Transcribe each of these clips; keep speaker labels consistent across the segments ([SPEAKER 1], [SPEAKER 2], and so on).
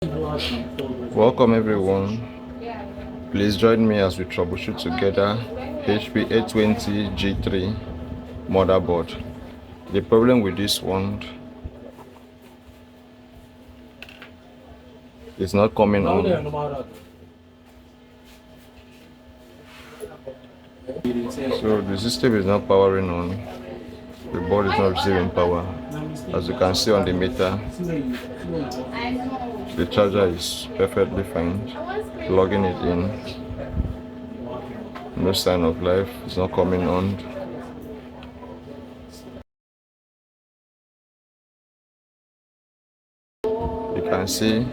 [SPEAKER 1] Welcome everyone. Please join me as we troubleshoot together HP A20G3 motherboard. The problem with this one is not coming on. So the system is not powering on. The board is not receiving power. As you can see on the meter, the charger is perfectly fine. Plugging it in, no sign of life, it's not coming on. You can see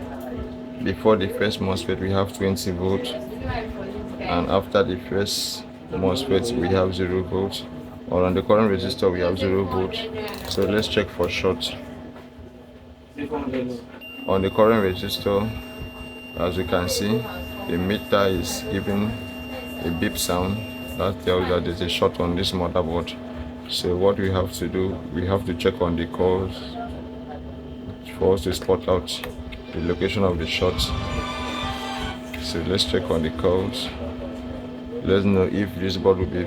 [SPEAKER 1] before the first MOSFET we have 20 volts, and after the first MOSFET we have 0 volts, or on the current resistor we have 0 volts. So let's check for short. On the current resistor, as you can see, the meter is giving a beep sound that tells that there's a short on this motherboard. So what we have to do, we have to check on the coils for us to spot out the location of the short. So let's check on the coils. Let's know if this board will be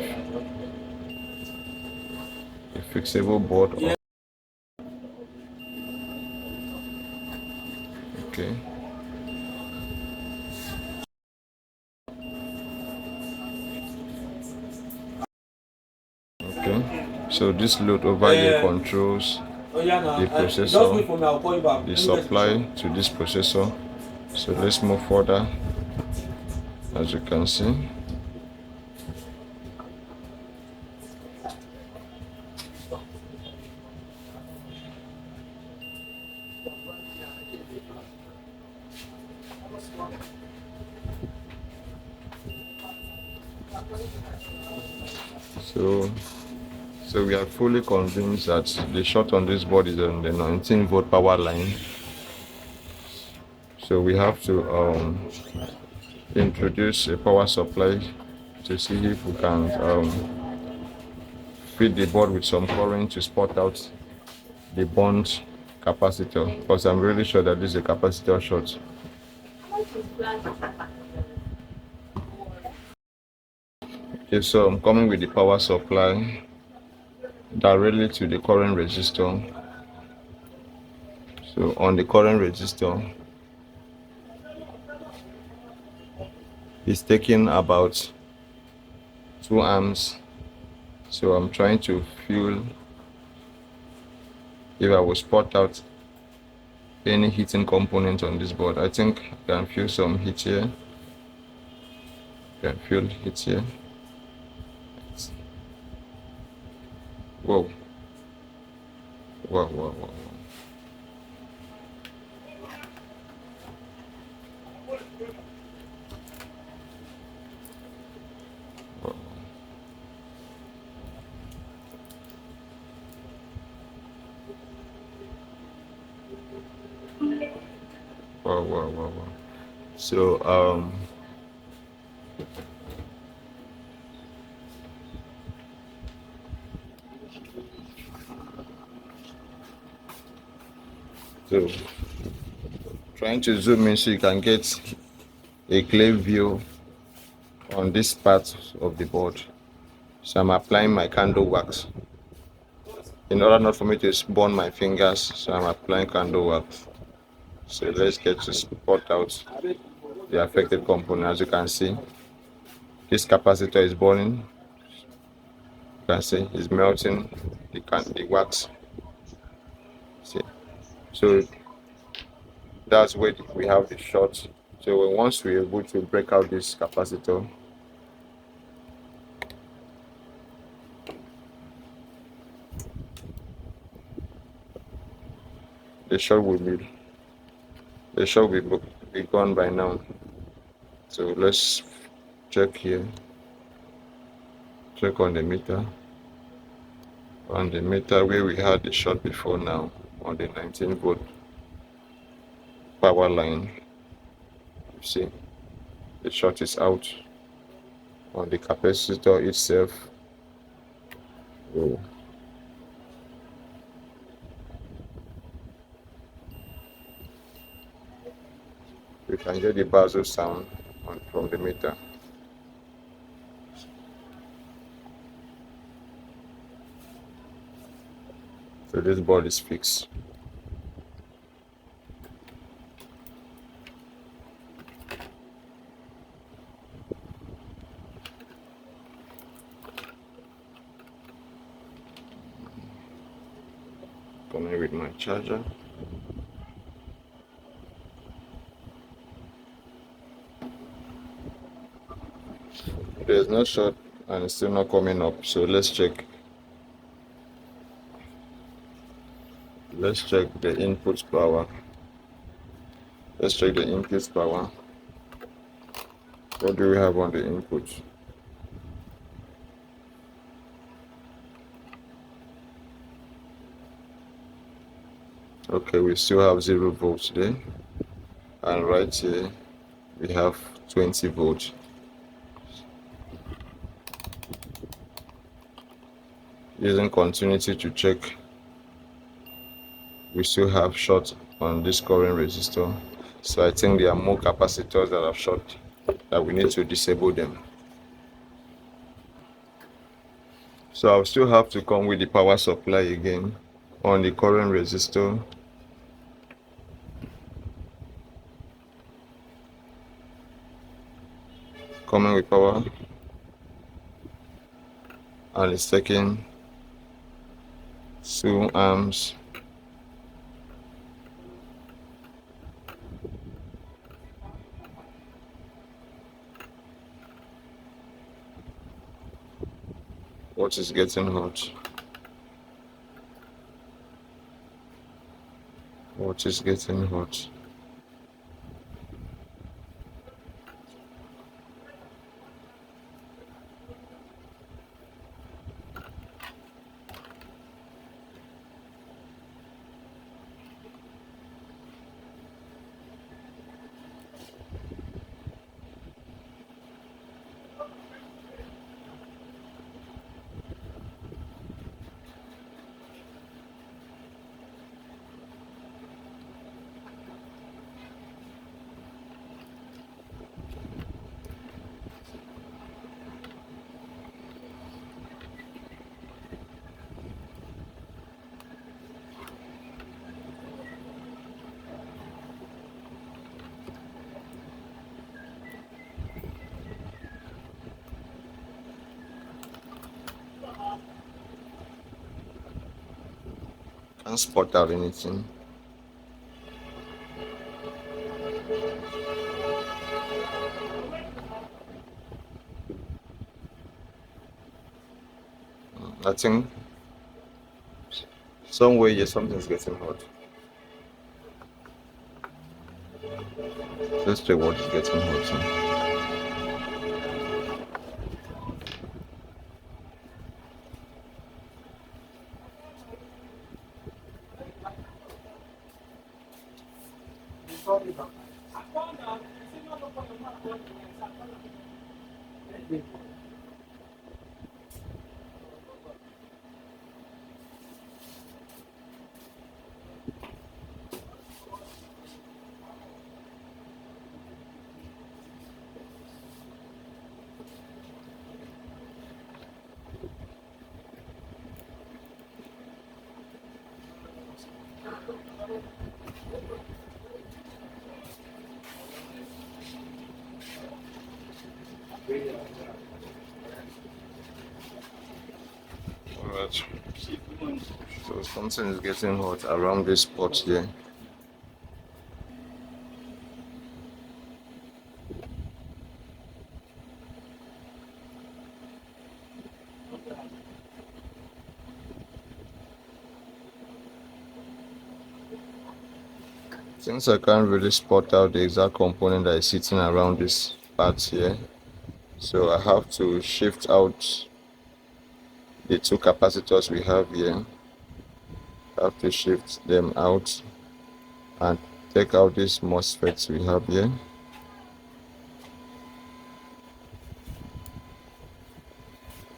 [SPEAKER 1] a fixable board or okay. Okay, so this load over here controls the processor, the supply to this processor. So let's move further. As you can see, so we are fully convinced that the short on this board is on the 19 volt power line. So we have to introduce a power supply to see if we can feed the board with some current to spot out the burnt capacitor, because I'm really sure that this is a capacitor short. Okay, so I'm coming with the power supply directly to the current resistor. So on the current resistor, it's taking about 2 amps. So I'm trying to feel if I will spot out any heating component on this board. I think I can feel some heat here. Can feel heat here. Whoa. Wow, wow, wow. Wow, wow, wow, wow. So so trying to zoom in so you can get a clear view on this part of the board. So I'm applying my candle wax in order not for me to burn my fingers. So I'm applying candle wax. So let's get to spot out the affected component. As you can see, this capacitor is burning. You can see it's melting the wax. See, so that's where we have the short. So once we're able to break out this capacitor, the short will be gone by now. So let's check here. Check on the meter. On the meter where we had the short before, now on the 19 volt power line, you see the short is out. On the capacitor itself, oh, You can hear the buzzer sound from the meter. So this board is fixed. Coming with my charger. There's no short and it's still not coming up, so let's check. Let's check the input power. Let's check the input power. What do we have on the input? Okay, we still have 0 volts there, and right here we have 20 volts. Using continuity to check, we still have short on this current resistor, so I think there are more capacitors that are short that we need to disable them. So I'll still have to come with the power supply again on the current resistor. Coming with power, and it's taking 2 amps. What is getting hot? What is getting hot? Can't spot out anything. I think somewhere here something's getting hot. Let's check what is getting hot. Alright, so something is getting hot around this spot here. Since I can't really spot out the exact component that is sitting around this part here, so I have to shift out the 2 capacitors we have here. I have to shift them out and take out these MOSFETs we have here.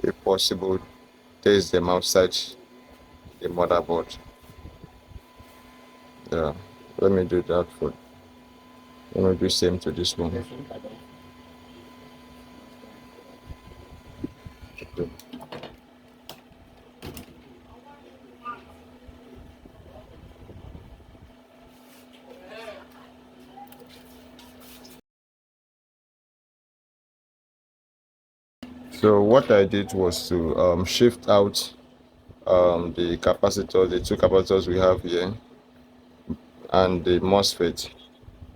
[SPEAKER 1] If possible, test them outside the motherboard. Yeah, let me do that for I'm going to do same to this one. So what I did was to shift out the capacitor, the two capacitors we have here, and the MOSFET.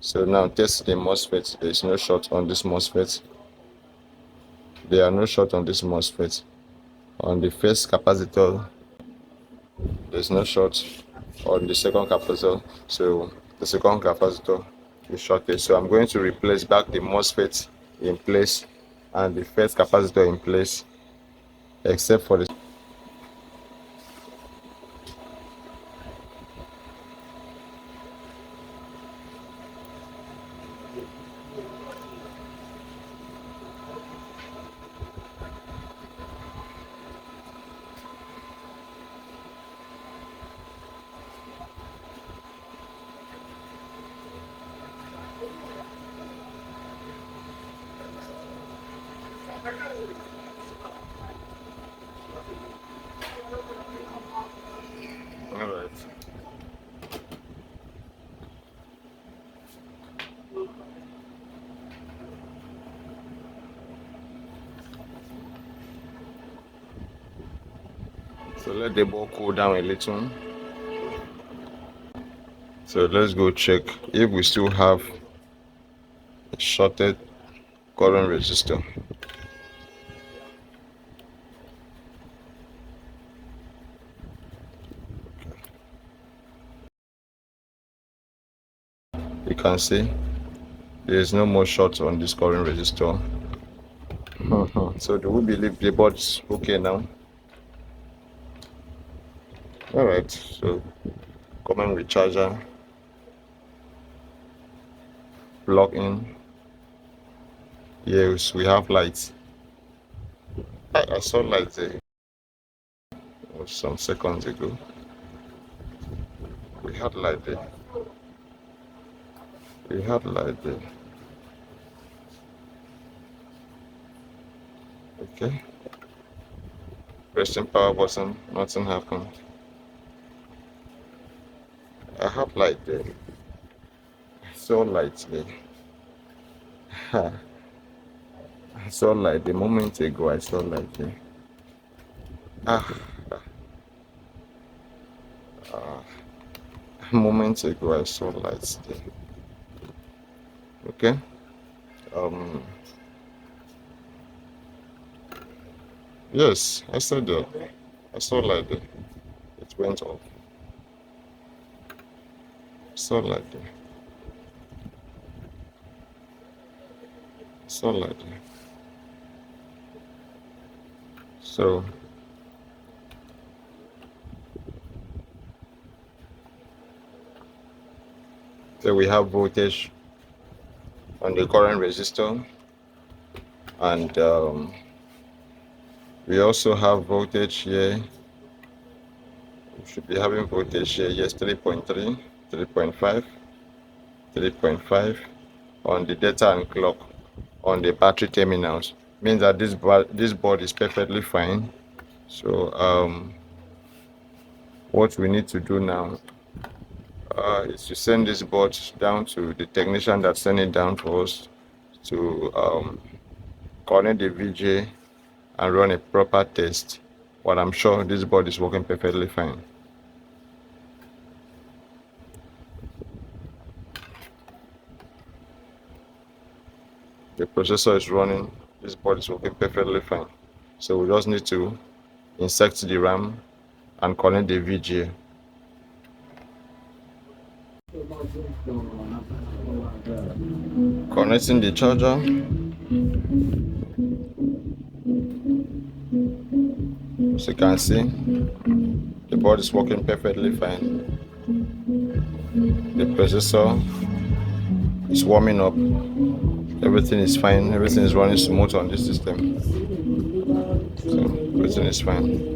[SPEAKER 1] So now test the MOSFET. There is no short on this MOSFET. There are no short on this MOSFET. On the first capacitor, there's no short. On the second capacitor, so the second capacitor is shorted. So I'm going to replace back the MOSFET in place and the first capacitor in place, except for the Alright. So let the ball cool down a little. So let's go check if we still have a shorted current resistor. You can see there is no more short on this current resistor. So do we believe the board is okay now? Alright, so common with charger, plug in. Yes, we have lights. I saw lights there some seconds ago. We had light there. We had light there. Okay. Pressing power button, nothing happened. I had light there. I saw light there. I saw light a moment ago. I saw light there. A moment ago I saw lights there. Okay. Yes, I said that. I saw light there. It went off. I saw light there. I saw light there. So there we have voltage on the current resistor, and we also have voltage here. We should be having voltage here. Yes, 3.3, 3.5, 3.5 on the data and clock on the battery terminals. Means that this board is perfectly fine. So what we need to do now is to send this board down to the technician that sent it down for us to connect the VGA and run a proper test. But I'm sure this board is working perfectly fine. The processor is running. This board is working perfectly fine. So we just need to insert the RAM and connect the VGA. Connecting the charger. As you can see, the board is working perfectly fine. The processor is warming up. Everything is fine. Everything is running smooth on this system. So everything is fine.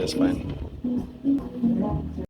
[SPEAKER 1] That's fine.